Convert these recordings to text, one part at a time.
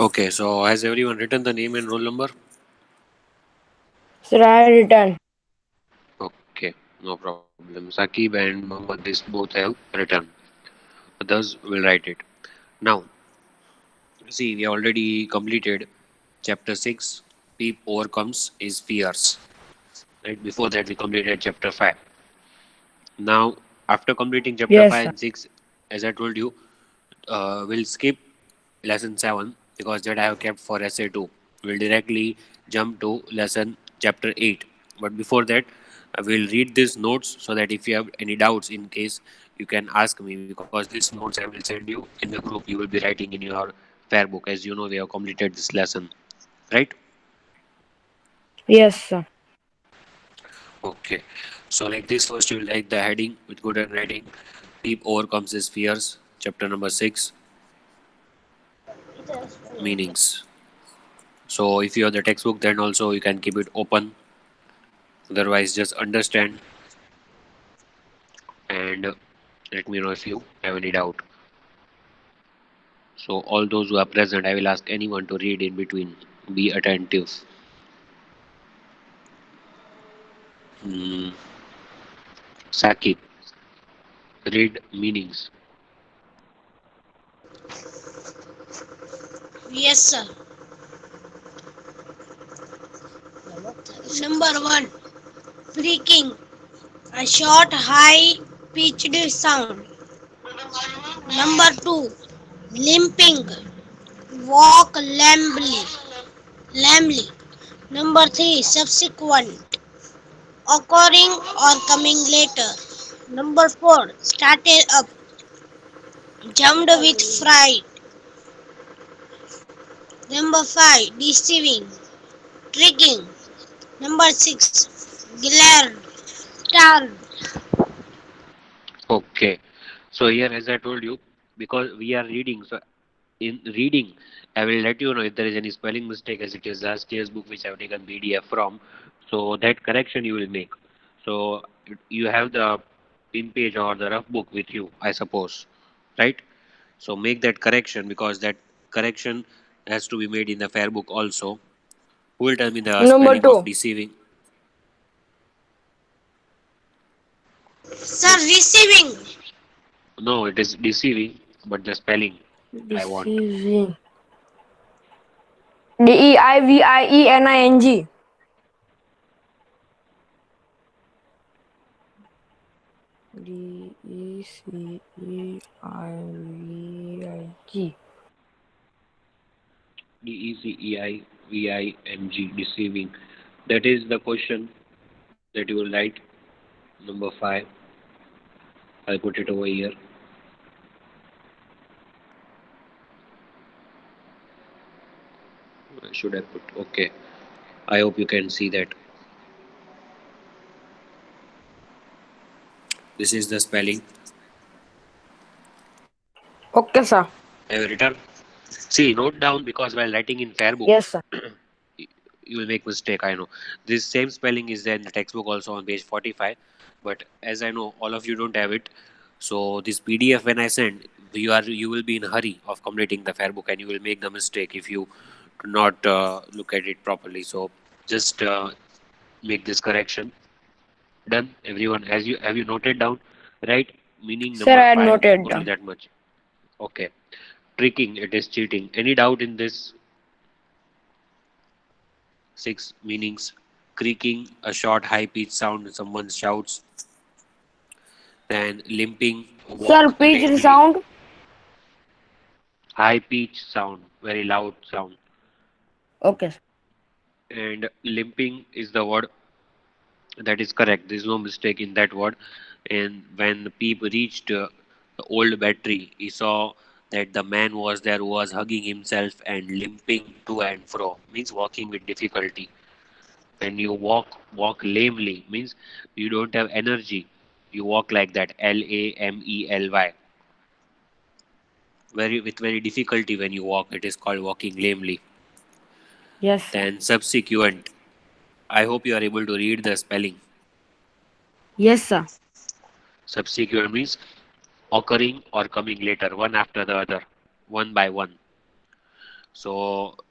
Okay, so has everyone written the name and roll number? Sir, I return. Okay, no problem. Sakib and Mohammed, this both have written. Others will write it. Now, see, we already completed chapter 6. Peep overcomes his fears. Right before that, we completed chapter 5. Now, after completing chapter Yes, 5 sir. and 6, as I told you, we'll skip lesson 7 because that I have kept for essay 2. We'll directly jump to lesson chapter 8. But before that, I will read these notes so that if you have any doubts in case you can ask me, because these notes I will send you in the group. You will be writing in your fair book. As you know, we have completed this lesson, right? Yes, sir. Okay. So like this, first you will like the heading with good handwriting. Peep overcomes his fears. Chapter number 6, meanings. So if you have the textbook, then also you can keep it open. Otherwise, just understand and let me know if you have any doubt. So all those who are present, I will ask anyone to read in between. Be attentive. Hmm. Sakib, read meanings. Yes, sir. Number one, creaking, a short, high-pitched sound. Number two, limping, walk lambly. Number three, subsequent, occurring or coming later. Number four, started up, jumped with fright. Number five, deceiving, tricking. Number six, glared, starved. Okay. So here, as I told you, because we are reading, so in reading, I will let you know if there is any spelling mistake, as it is last year's book which I have taken PDF from. So that correction you will make. So you have the pin page or the rough book with you, I suppose, right? So make that correction because that correction has to be made in the fair book also. Who will tell me the Number spelling of two. deceiving? Sir, Yes. receiving. No, it is deceiving, but the spelling I want. Deceiving. Deiving. Deceiving. Deceiving, deceiving. That is the question that you will write. Number 5. I'll put it over here. Should I put? Okay. I hope you can see that. This is the spelling Okay, sir. I have written. See, note down because while writing in fair book, Yes, sir. you will make mistake. I know this same spelling is there in the textbook also on page 45, but as I know all of you don't have it, so this PDF when I send, you will be in a hurry of completing the fair book and you will make the mistake if you do not look at it properly. So just make this correction. Done, everyone. As you have you noted down, right? Meaning Sir, number I had 5, noted only down. that much. Okay. Tricking, it is cheating. Any doubt in this? 6 meanings. Creaking, a short high pitched sound when someone shouts. Then limping, Sir, walk pitch the lamely. sound. High pitched sound, very loud sound. Okay, sir. And limping is the word that is correct. There is no mistake in that word. And when Peep reached the old battery, he saw that the man was there who was hugging himself and limping to and fro, means walking with difficulty. When you walk lamely, means you don't have energy. You walk like that, Lamely, very with very difficulty when you walk. It is called walking lamely. Yes, sir. Then subsequent. I hope you are able to read the spelling. Yes, sir. Subsequent means occurring or coming later, one after the other, one by one. So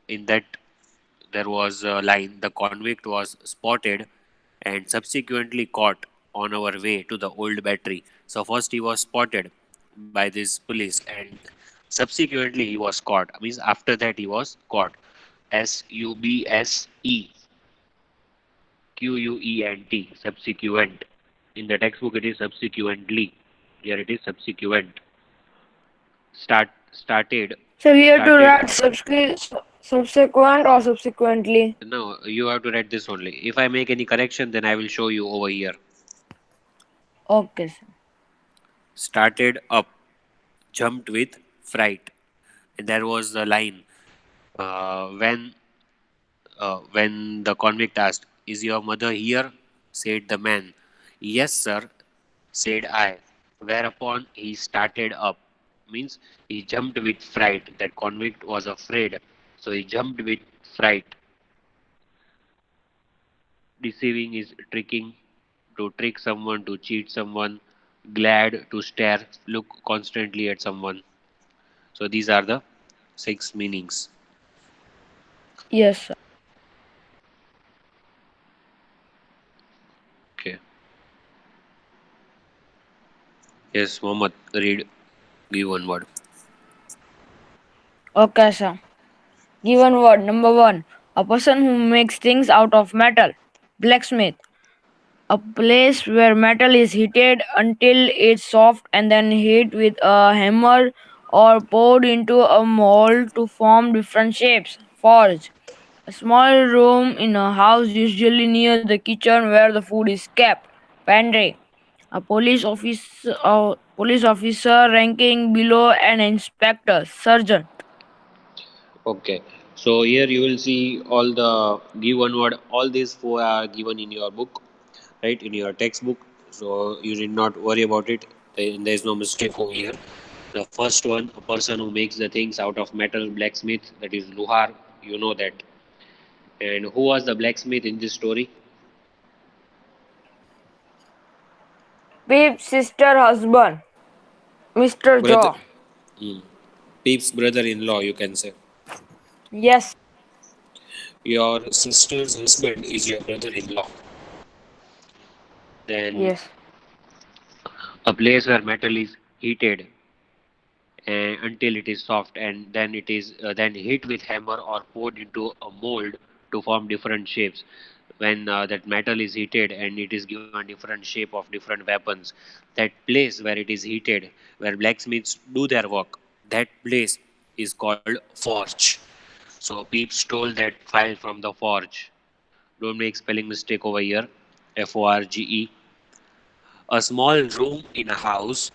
in that there was a line: the convict was spotted and subsequently caught on our way to the old battery. So first he was spotted by this police and subsequently he was caught. Means after that he was caught. Subsequent. Subsequent. In the textbook it is subsequently. Here it is subsequent. Started. So we have to Started. write subsequent or subsequently. No, you have to write this only. If I make any correction, then I will show you over here. Okay, sir. Started up, jumped with fright. And there was the line uh, when when the convict asked, "Is your mother here?" said the man. "Yes, sir," said I. Whereupon he started up. Means he jumped with fright. That convict was afraid. So he jumped with fright. Deceiving is tricking, to trick someone, to cheat someone. Glad, to stare, look constantly at someone. So these are the six meanings. Yes, sir. Okay. Yes, Mohammed, read, give one word. Okay, sir. Given word number one: a person who makes things out of metal. Blacksmith. A place where metal is heated until it's soft and then hit with a hammer or poured into a mold to form different shapes. Forge. A small room in a house, usually near the kitchen where the food is kept. Pantry. A police officer ranking below an inspector. Sergeant. Okay. So here you will see all the give one word. All these four are given in your book, right? In your textbook. So you need not worry about it. There is no mistake over here. The first one, a person who makes the things out of metal, blacksmith, that is Luhar. You know that. And who was the blacksmith in this story? Pip's sister husband. Mr. Brother. Jaw. Hmm. Peep's brother-in-law, you can say. Yes. Your sister's husband is your brother-in-law. Then Yes. a place where metal is heated until it is soft, and then it is then hit with hammer or poured into a mold to form different shapes. When that metal is heated and it is given different shape of different weapons, that place where it is heated, where blacksmiths do their work, that place is called forge. So Peep stole that file from the forge. Don't make spelling mistake over here. Forge. A small room in a house,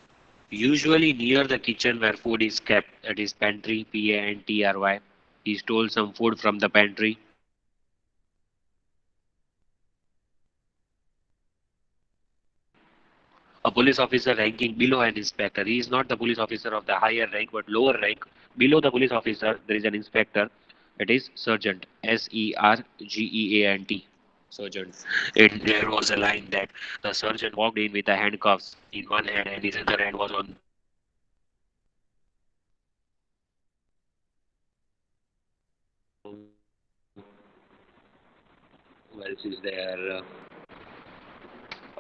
usually near the kitchen where food is kept, that is pantry, Pantry. He stole some food from the pantry. A police officer ranking below an inspector. He is not the police officer of the higher rank but lower rank. Below the police officer, there is an inspector. It is sergeant. Sergeant. Sergeant. And there was a line that the sergeant walked in with the handcuffs in one hand and his other hand was on the who else is there?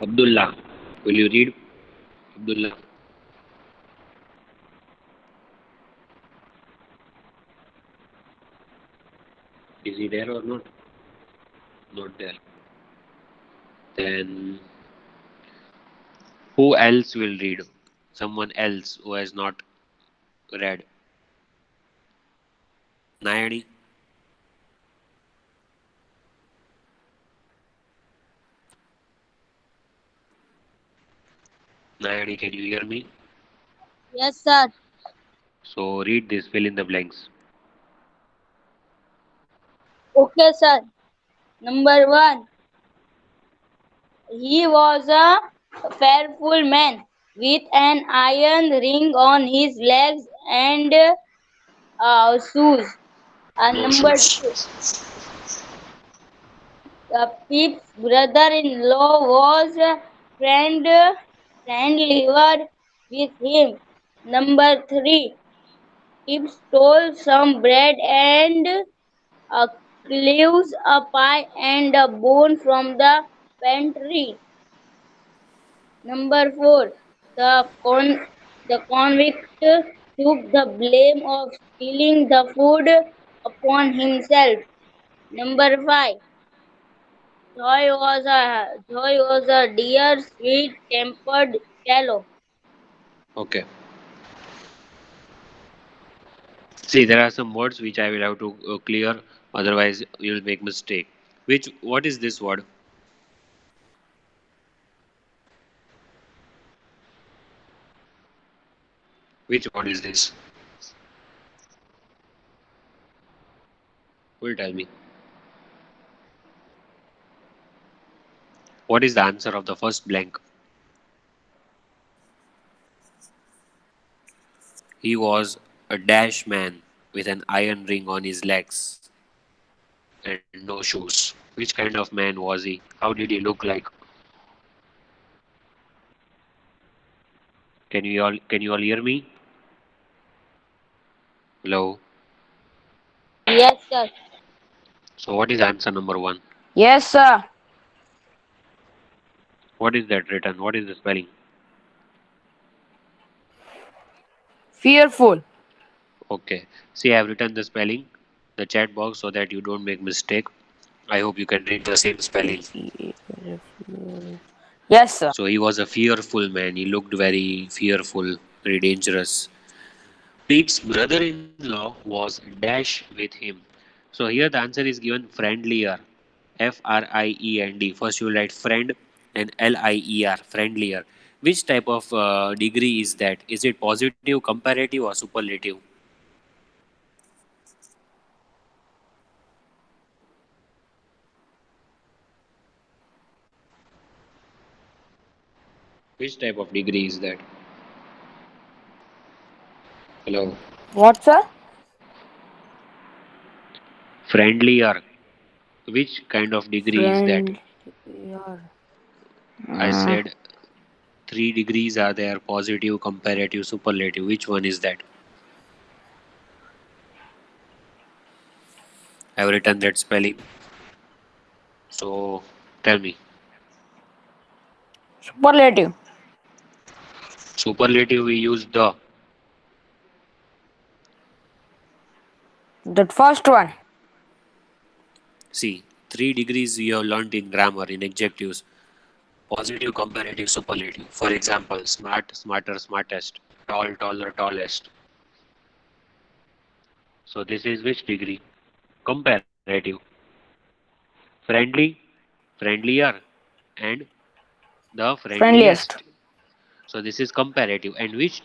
Abdullah. Will you read? Abdullah. Is he there or not? Not there. Then who else will read? Someone else who has not read. Nayani. Nayani, can you hear me? Yes, sir. So read this, fill in the blanks. Okay, sir. Number one, he was a fearful man with an iron ring on his legs and shoes. No Number shoes. two, Pip's brother-in-law was friendly with him. Number three, He stole some bread and cleaves a pie and a bone from the pantry. Number 4. The convict took the blame of stealing the food upon himself. Number 5. Joy was a dear, sweet-tempered fellow. Okay. See, there are some words which I will have to clear, otherwise you will make mistake. What is this word? Which word is this? Who will tell me? What is the answer of the first blank? He was a dash man with an iron ring on his legs and no shoes. Which kind of man was he? How did he look like? Can you all hear me? Hello. Yes, sir. So what is answer number one? Yes, sir. What is that written? What is the spelling? Fearful. Okay. See, I have written the spelling, the chat box, so that you don't make mistake. I hope you can read the same spelling. Yes, sir. So he was a fearful man. He looked very fearful, very dangerous. Pete's brother-in-law was dash with him. So here the answer is given friendlier. Friend. First you will write friend and lier, friendlier. Which type of degree is that? Is it positive, comparative, or superlative? Which type of degree is that? Hello. What, sir? Friendlier. Which kind of degree is that? Friend. Yeah. I said three degrees are there: positive, comparative, superlative. Which one is that? I have written that spelling. So tell me. Superlative. Superlative we use the. That first one. See, three degrees we have learnt in grammar in adjectives: positive, comparative, superlative. For example, smart, smarter, smartest, tall, taller, tallest. So this is which degree? Comparative. Friendly, friendlier, and the Friendliest. friendliest. So this is comparative. And which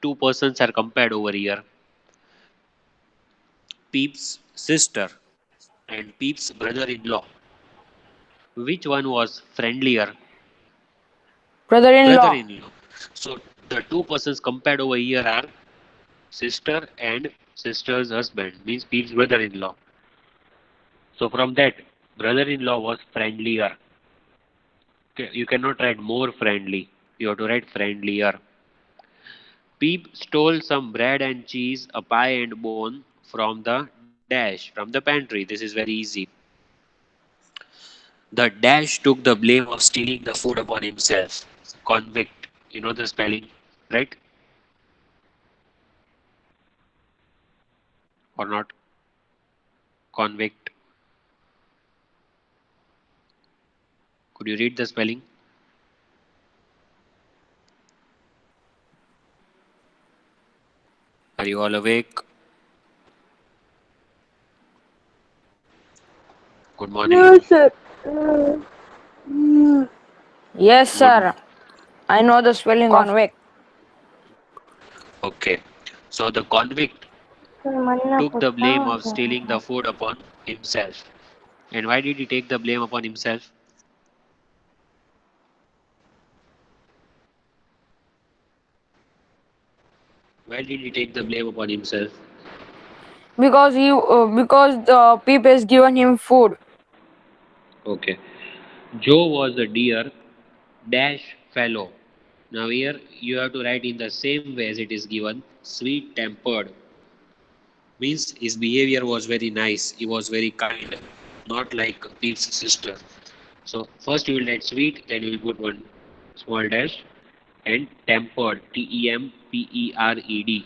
two persons are compared over here? Peep's sister and Peep's brother-in-law. Which one was friendlier? Brother-in-law. Brother-in-law. So the two persons compared over here are sister and sister's husband, means Peep's brother-in-law. So from that, brother-in-law was friendlier. Okay, you cannot write more friendly. You have to write friendlier. Peep stole some bread and cheese, a pie and bone from the dash, from the pantry. This is very easy. The dash took the blame of stealing the food upon himself. Convict. You know the spelling, right? Or not? Convict. Could you read the spelling? Are you all awake? Good morning. Yes, sir. Yes, Good. sir. I know the spelling of convict. Okay. So the convict took the blame of stealing the food upon himself. And why did he take the blame upon himself? Why did he take the blame upon himself? Because the Peep has given him food. Okay. Joe was a dear dash fellow. Now here you have to write in the same way as it is given, sweet tempered. Means his behavior was very nice. He was very kind, not like Pete's sister. So first you will write sweet, then you will put one small dash, and tempered, Tempered.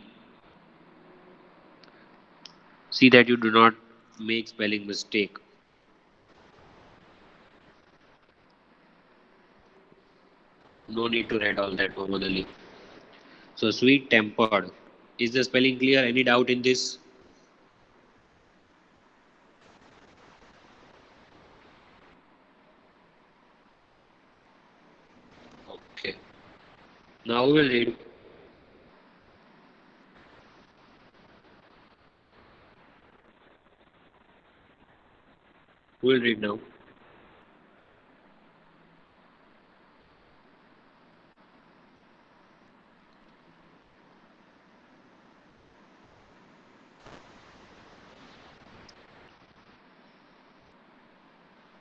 See that you do not make spelling mistake. No need to write all that, Mohammed Ali. So sweet tempered. Is the spelling clear? Any doubt in this? Okay. Now we will read. We will read now.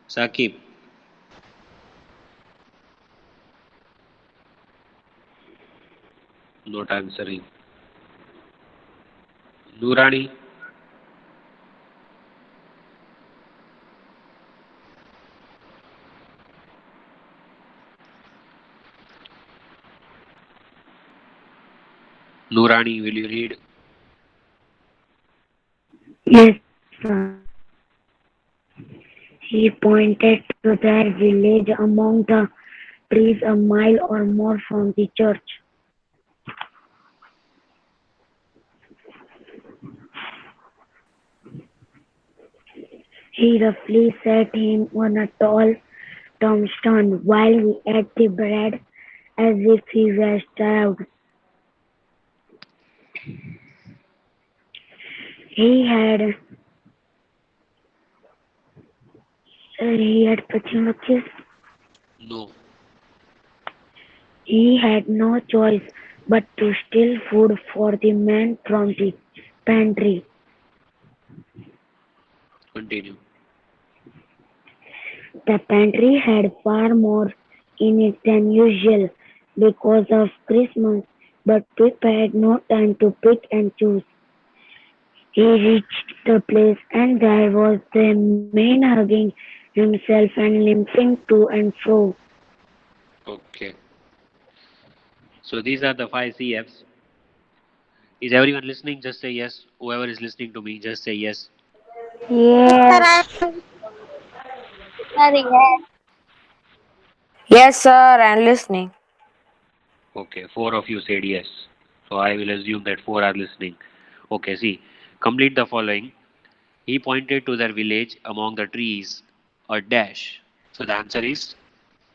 Sakib, not answering. Nurani, Nurani, will you read? Yes, sir. He pointed to their village among the trees a mile or more from the church. He roughly set him on a tall tombstone while he ate the bread as if he were starved. He had he had No. he had no choice but to steal food for the men from the pantry. Continue. The pantry had far more in it than usual because of Christmas, but Pip had no time to pick and choose. He reached the place and there was the man hugging himself and limping to and fro. Okay. So these are the five CFs. Is everyone listening? Just say yes. Whoever is listening to me, just say yes. Yes, Yes. sir. Yes. Yes, sir, and listening. Okay, four of you said yes. So I will assume that four are listening. Okay, see, complete the following. He pointed to their village among the trees, a dash. So the answer is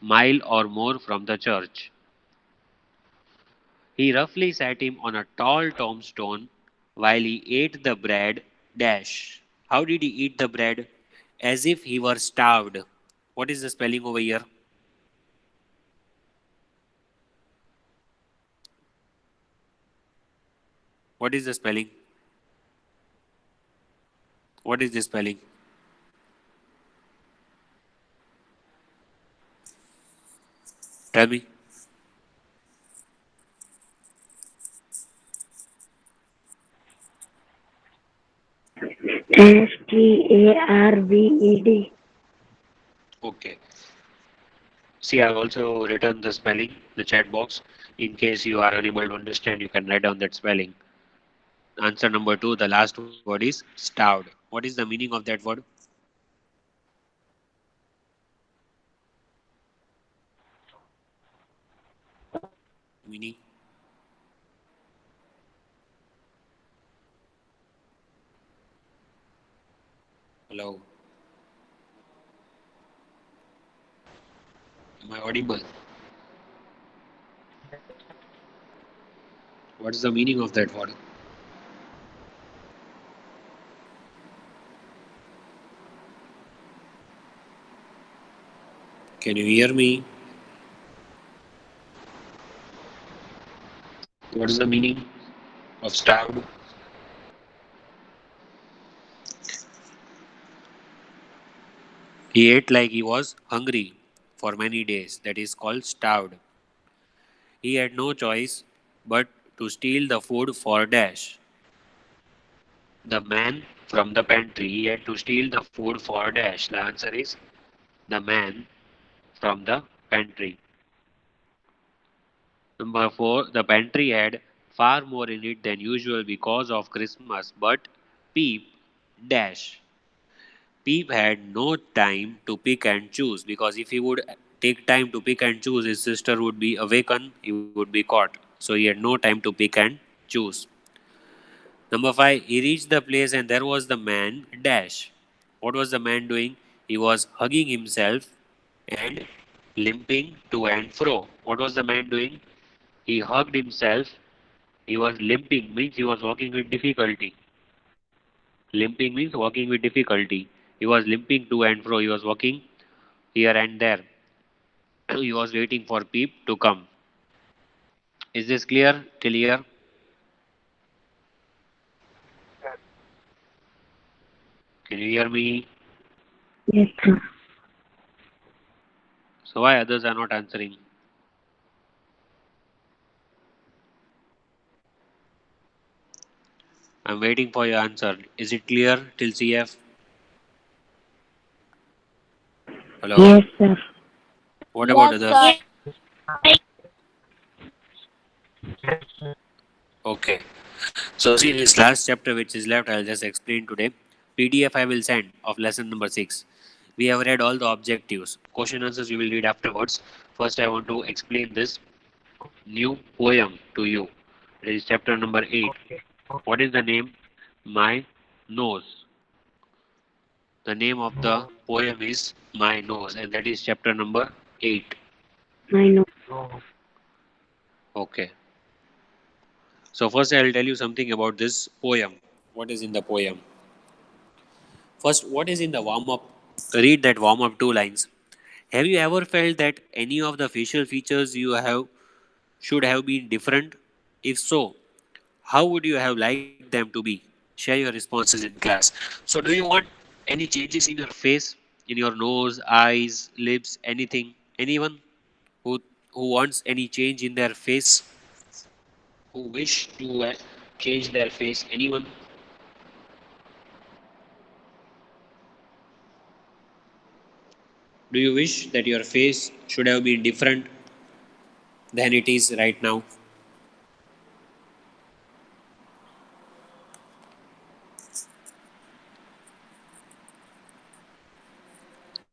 mile or more from the church. He roughly sat him on a tall tombstone while he ate the bread, dash. How did he eat the bread? As if he were starved. What is the spelling over here? What is the spelling? What is the spelling? Tell me. Starved. Okay. See, I've also written the spelling, the chat box. In case you are unable to understand, you can write down that spelling. Answer number two, the last word is starved. What is the meaning of that word? Meaning? Hello. Am I audible? What is the meaning of that word? Can you hear me? What is the meaning of starved? He ate like he was hungry for many days. That is called starved. He had no choice but to steal the food for dash. The man from the pantry, he had to steal the food for dash. The answer is the man from the pantry. Number 4. The pantry had far more in it than usual because of Christmas, but Peep dash. Peep had no time to pick and choose, because if he would take time to pick and choose, his sister would be awakened, he would be caught. So he had no time to pick and choose. Number 5. He reached the place and there was the man dash. What was the man doing? He was hugging himself and limping to and fro. What was the man doing? He hugged himself. He was limping, means he was walking with difficulty. Limping means walking with difficulty. He was limping to and fro. He was walking here and there. He was waiting for Peep to come. Is this clear till here? Can you hear me? Yes, sir. So why others are not answering? I'm waiting for your answer. Is it clear till CF? Hello? Yes, sir. What about Yes, sir. others? Okay. So see this last chapter which is left, I'll just explain today. PDF I will send of lesson number 6. We have read all the objectives. Question answers you will read afterwards. First I want to explain this new poem to you. It is chapter number 8. What is the name? My Nose. The name of the poem is My Nose, and that is chapter number 8. I know. Okay. So first I will tell you something about this poem. What is in the poem? First, what is in the warm up? Read that warm up 2 lines. Have you ever felt that any of the facial features you have should have been different? If so, how would you have liked them to be? Share your responses in class. So, do you want any changes in your face, in your nose, eyes, lips, anything? Anyone who wants any change in their face, who wish to change their face? Anyone? Do you wish that your face should have been different than it is right now?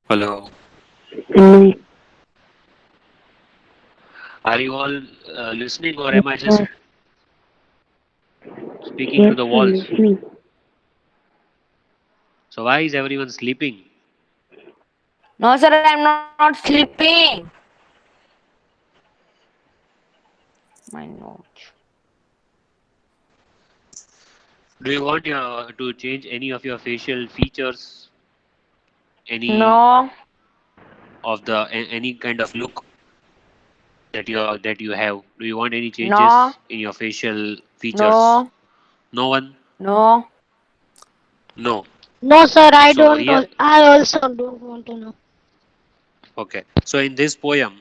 Hello. Mm, Are you all listening, or yes, am I just sir. speaking to Yes, the sir. walls? Listening. So why is everyone sleeping? No, sir, I'm not sleeping. My notes. Do you want to change any of your facial features, any No, of the any kind of look that you have? Do you want any no, changes in your facial features? no, No one? no. No. No, sir, I So don't. here, I also don't want to know. okay. So in this poem,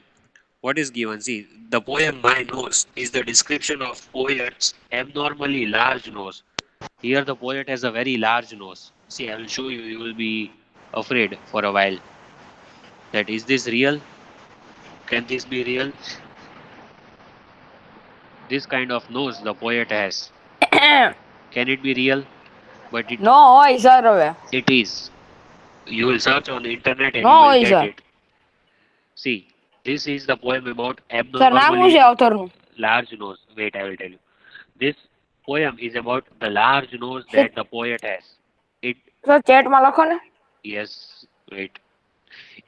what is given? See, the poem My Nose is the description of poet's abnormally large nose. Here the poet has a very large nose. See, I will show you. You will be afraid for a while. That is this real? Can this be real? This kind of nose the poet has. Can it be real? But No હોય sir હવે. it is. You will search on the internet and No you will હોય get sir. it. See, this is the poem about sir નામ શું છે abnormally authorનું? large nose. Wait, I will tell you. This poem is about the large nose sir that the poet has. It ચેટમાં લખો ને. yes, wait.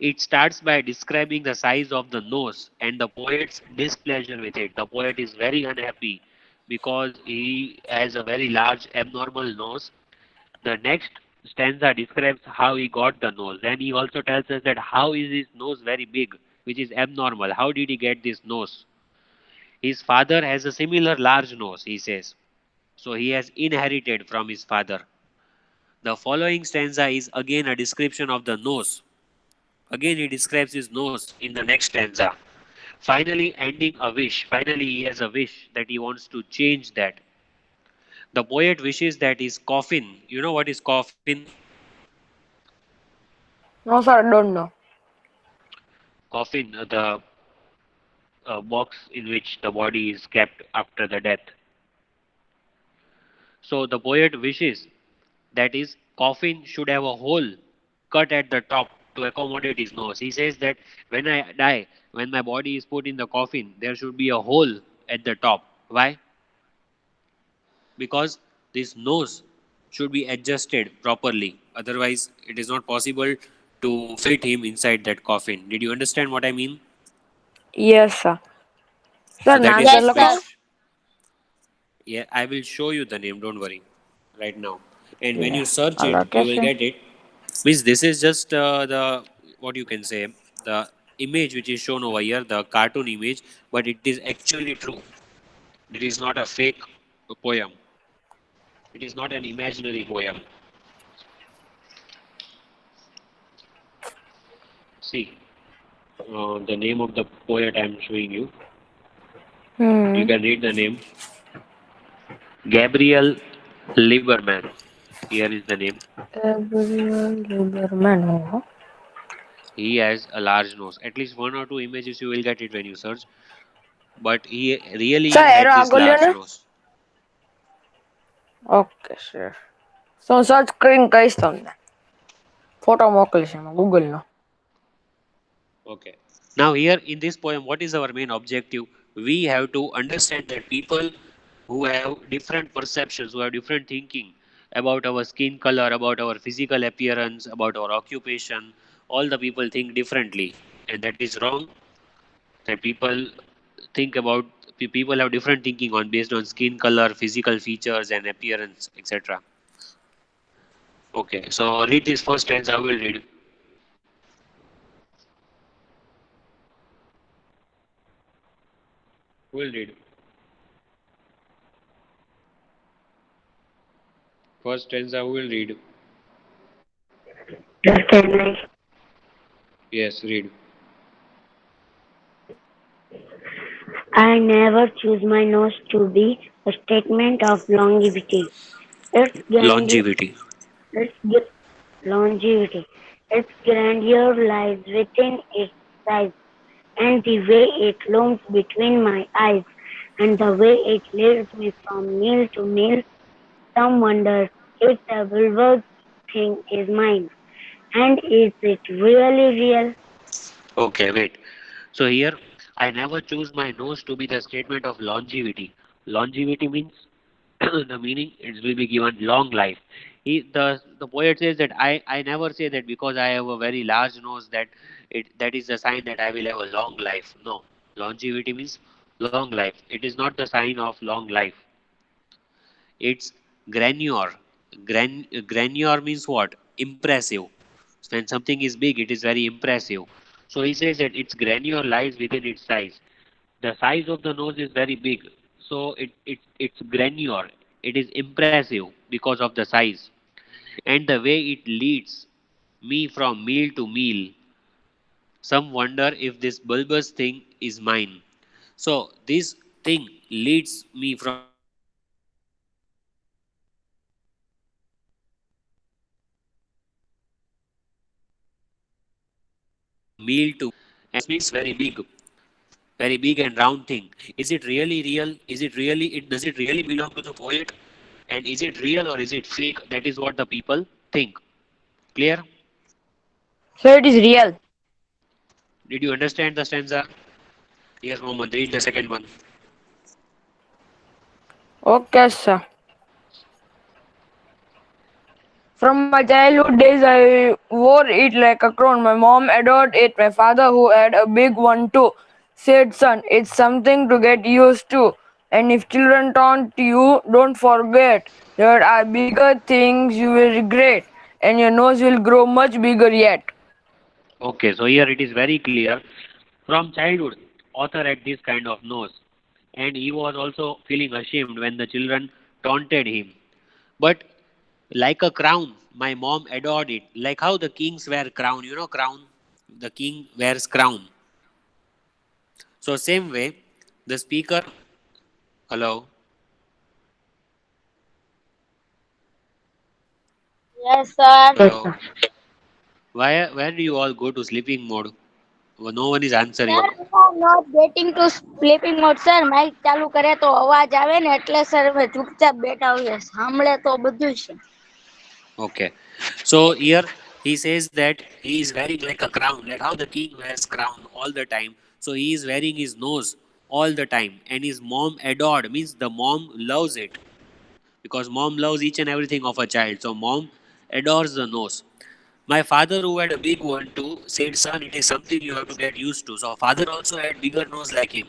It starts by describing the size of the nose and the poet's displeasure with it. The poet is very unhappy because he has a very large abnormal nose. The next stanza describes how he got the nose. Then he also tells us that how is his nose very big, which is abnormal. How did he get this nose? His father has a similar large nose, he says. So he has inherited from his father. The following stanza is again a description of the nose. Again, he describes his nose in the next stanza. Finally, ending a wish. Finally, he has a wish that he wants to change that. The poet wishes that his coffin, you know what is coffin? No, sir, I don't know. Coffin, the box in which the body is kept after the death. So the poet wishes that his coffin should have a hole cut at the top to accommodate his nose. He says that when I die, when my body is put in the coffin, there should be a hole at the top. Why? Because this nose should be adjusted properly. Otherwise, it is not possible to fit him inside that coffin. Did you understand what I mean? Yes, sir. Sir, So that is answer his Yes, sir. lako? wish. Yeah, I will show you the name. Don't worry, right now. And when Yeah. you search it, Allah you will कैसे? get it. Means this is just the what you can say the image which is shown over here, the cartoon image, but it is actually true. It is not a fake poem. It is not an imaginary poem. See, the name of the poet I am showing you. You Hmm. can read the name. Gabriel Lieberman. Here is the name. Gabriel Lieberman होगा. He has a large nose. At least one or two images you will get it when you search. But he Sir, really error had this आगोलियो large ने? nose. Okay, sir. So search screen કહીશ તમને. Photo મોકલીશ એમાં Google નો. Okay. Now here in this poem, what is our main objective? We have to understand that people who have different perceptions, who have different thinking about our skin color, about our physical appearance, about our occupation, all the people think differently. And that is wrong. That people have different thinking on based on skin color, physical features and appearance, etc. Okay, so read this first stanza. I will read. Will read. First stanza. Will read. Just as like Yes, read. I never choose my nose to be a statement of longevity. Its grandeur, Longevity. its longevity, its grandeur lies within its size and the way it looms between my eyes and the way it leads me from meal to meal. Some wonder if the bulbous thing is mine. And is it really real? Okay, wait. So here, I never choose my nose to be the statement of longevity. Longevity means the meaning it will be given long life. The poet says that I never say that because I have a very large nose that is the sign that I will have a long life. No, longevity means long life. It is not the sign of long life. It's grandeur. Grandeur means what? Impressive. When something is big, it is very impressive. So he says that its grandeur lies within its size. The size of the nose is very big, so it's grandeur. It is impressive because of the size and the way it leads me from meal to meal. Some wonder if this bulbous thing is mine. So this thing leads me from meal to meal. Meal means meal. And nose means very big and round thing. Is it really real? Is it really? It does it really belong to the poet? And is it real or is it fake? That is what the people think. Clear? So it is real. Did you understand the stanza? Yes, Mohammed. Read the second one. Okay, sir. From my childhood days, I wore it like a crown. My mom adored it. My father, who had a big one too, said, "Son, it's something to get used to. And if children taunt you, don't forget there are bigger things you will regret, and your nose will grow much bigger yet." Okay, so here it is very clear. From childhood, author had this kind of nose, and he was also feeling ashamed when the children taunted him. But like a crown, my mom adored it. Like how the kings wear crown, you know crown. The king wears crown. So same way, the speaker. Hello. Yes, sir. Yes, Hello. sir. Where do you all go to sleeping mode? Well, no one is answering. Sir we are not getting to sleeping mode sir mic ચાલુ કરે તો અવાજ આવે ને એટલે sir અમે ચૂપચાપ બેઠા હોઈએ સાંભળે તો બધું છે. Okay. So here he says that he is wearing like a crown, like how the king wears crown all the time. So he is wearing his nose all the time, and his mom adored means the mom loves it because mom loves each and everything of a child. So mom adores the nose. My father, who had a big one too, said, "Son, it is something you have to get used to." So father also had bigger nose like him,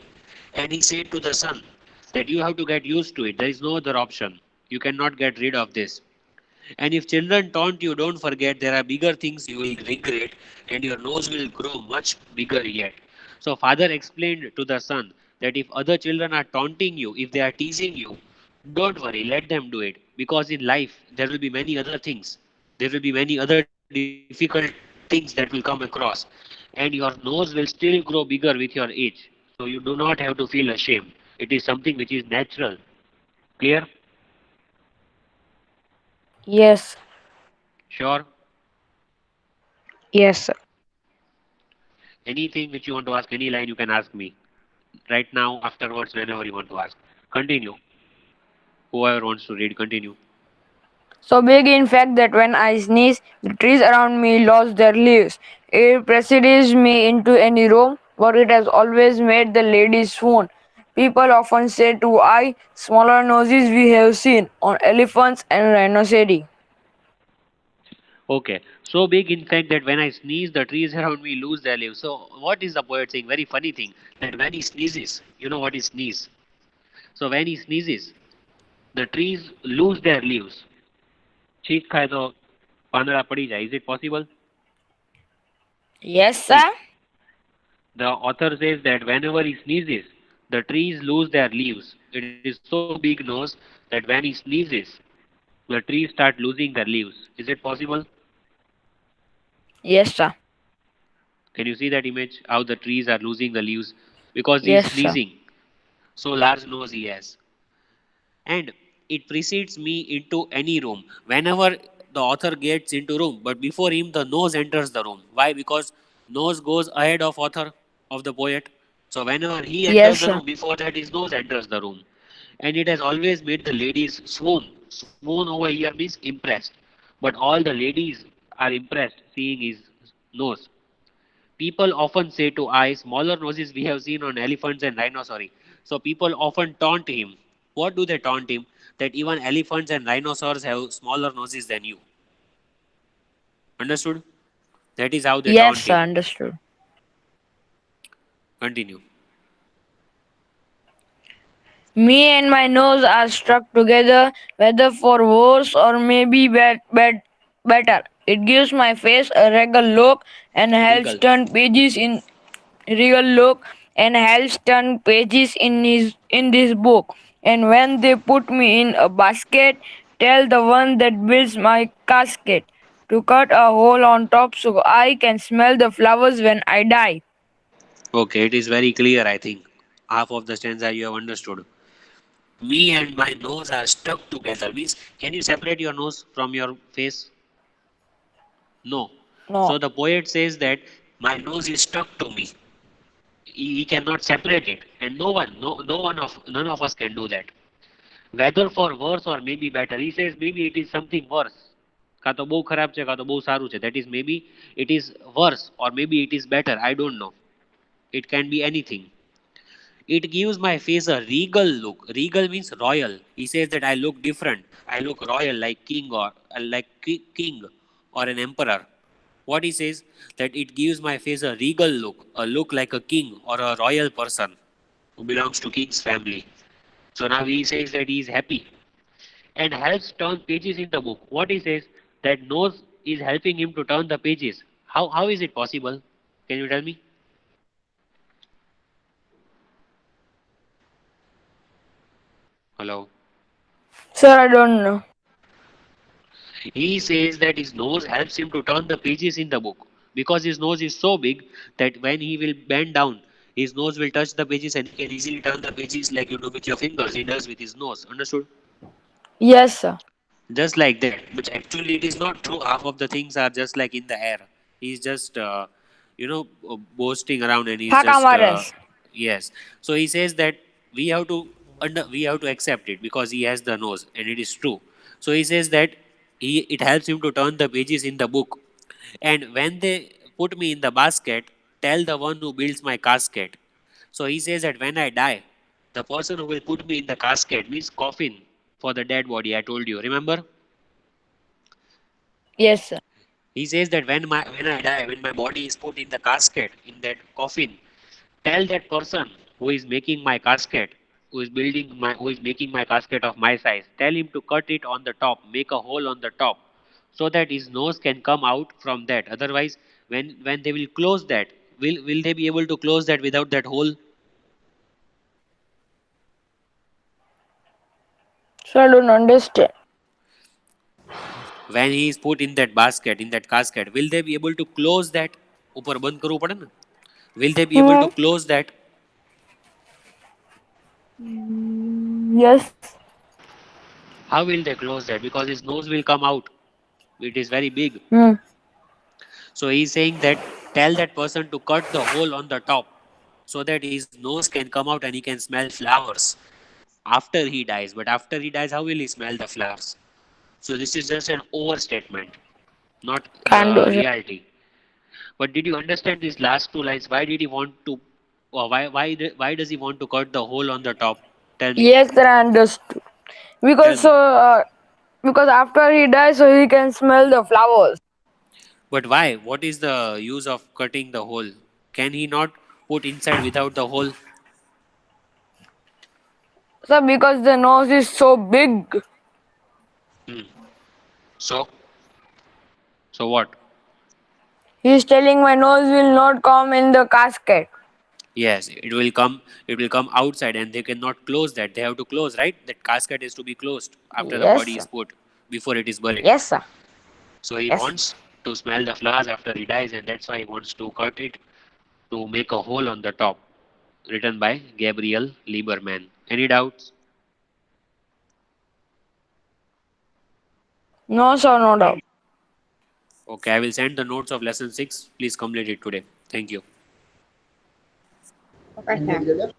and he said to the son that you have to get used to it. There is no other option. You cannot get rid of this. And if children taunt you, don't forget there are bigger things you will regret, and your nose will grow much bigger yet. So, father explained to the son that if other children are taunting you, if they are teasing you, don't worry, let them do it. Because in life, there will be many other things. There will be many other difficult things that will come across, and your nose will still grow bigger with your age. So, you do not have to feel ashamed. It is something which is natural. Clear? Yes. Sure? Yes, sir. Anything which you want to ask, any line you can ask me. Right now, afterwards, whenever you want to ask. Continue. Whoever wants to read, continue. So big, in fact, that when I sneeze, the trees around me lose their leaves. It precedes me into any room, for it has always made the ladies swoon. People often say to I, smaller noses we have seen on elephants and rhinoceros. Okay. So big, in fact, that when I sneeze, the trees around me lose their leaves. So, what is the poet saying? Very funny thing that when he sneezes, you know what is sneeze? So, when he sneezes, the trees lose their leaves. છીંક ખાય તો પાંદડા પડી જાય. Is it possible? Yes, See, sir. the author says that whenever he sneezes, the trees lose their leaves. It is so big nose that when he sneezes, the trees start losing their leaves. Is it possible? Yes, sir. Can you see that image? How the trees are losing the leaves because he is Yes, sir. sneezing. So large nose he has. And it precedes me into any room. Whenever the author gets into room, but before him the nose enters the room. Why? Because nose goes ahead of author of the poet. So whenever he enters Yes, the sir. room, before that his nose enters the room. And it has always made the ladies swoon. Swoon over here means impressed. But all the ladies are impressed seeing his nose. People often say to I, smaller noses we have seen on elephants and rhinoceros. So people often taunt him. What do they taunt him? That even elephants and rhinoceros have smaller noses than you. Understood? That is how they Yes, taunt sir. him. Understood. Continue. Me and my nose are stuck together, whether for worse or maybe better. It gives my face a regal look and helps Regal. turn pages in real look and helps turn pages in this book. And when they put me in a basket, tell the one that builds my casket to cut a hole on top so I can smell the flowers when I die. Okay, it is very clear, I think. Half of the stanza you have understood. Me and my nose are stuck together. Means, can you separate your nose from your face? No. No. So the poet says that my nose is stuck to me. He cannot separate it, and none of us can do that. Whether for worse or maybe better, he says maybe it is something worse. કાં તો બહુ ખરાબ છે કાં તો બહુ સારું છે. That is maybe it is worse or maybe it is better. I don't know. It can be anything. It gives my face a regal look. Regal means royal. He says that I look different. I look royal, like king or king or an emperor. What he says that it gives my face a regal look, a look like a king or a royal person who belongs to king's family. So now he says that he is happy and helps turn pages in the book. What he says that nose is helping him to turn the pages. How is it possible? Can you tell me? Hello. Sir, I don't know. He says that his nose helps him to turn the pages in the book because his nose is so big that when he will bend down, his nose will touch the pages and he can easily turn the pages like you do with your fingers. He does with his nose. Understood? Yes, sir. Just like that, which actually it is not true. Half of the things are just like in the air. He's just boasting around, and he's Thaka just Maras. yes. So he says that we have to we have to accept it because he has the nose, and it is true. So he says that it helps him to turn the pages in the book, and when they put me in the basket, tell the one who builds my casket. So he says that when I die, the person who will put me in the casket means coffin for the dead body. I told you, remember? Yes, sir. He says that when I die, when my body is put in the casket, in that coffin, tell that person who is making my casket, who is making my casket of my size, tell him to cut it on the top, make a hole on the top, so that his nose can come out from that. Otherwise, when they will close that, will they be able to close that without that hole? So I don't understand. When he is put in that basket, in that casket, will they be able to close that? ऊपर बंद करવું પડે ને. Will they be able to Hmm. close that? Yes. How will they close that? Because his nose will come out. It is very big. Hmm. So he is saying that tell that person to cut the hole on the top so that his nose can come out and he can smell flowers after he dies. But after he dies, how will he smell the flowers? So this is just an overstatement, not Can't do the it. reality. But did you understand these last two lines? Why did he want to? Or why does he want to cut the hole on the top? Tell me. Yes, sir, I understood. Tell Because me. because after he dies, so he can smell the flowers. But why? What is the use of cutting the hole? Can he not put inside without the hole? Sir, because the nose is so big. Hmm. So, so what? He's telling my nose will not come in the casket. Yes, it will come. It will come outside, and they cannot close that. They have to close, right? That casket is to be closed after the Yes, body sir. is put before it is buried. Yes, sir. So he Yes. wants to smell the flowers after he dies, and that's why he wants to cut it to make a hole on the top. Written by Gabriel Lieberman. Any doubts? No, sir, no doubt. Okay, I will send the notes of lesson 6. Please complete it today. Thank you. Okay, sir.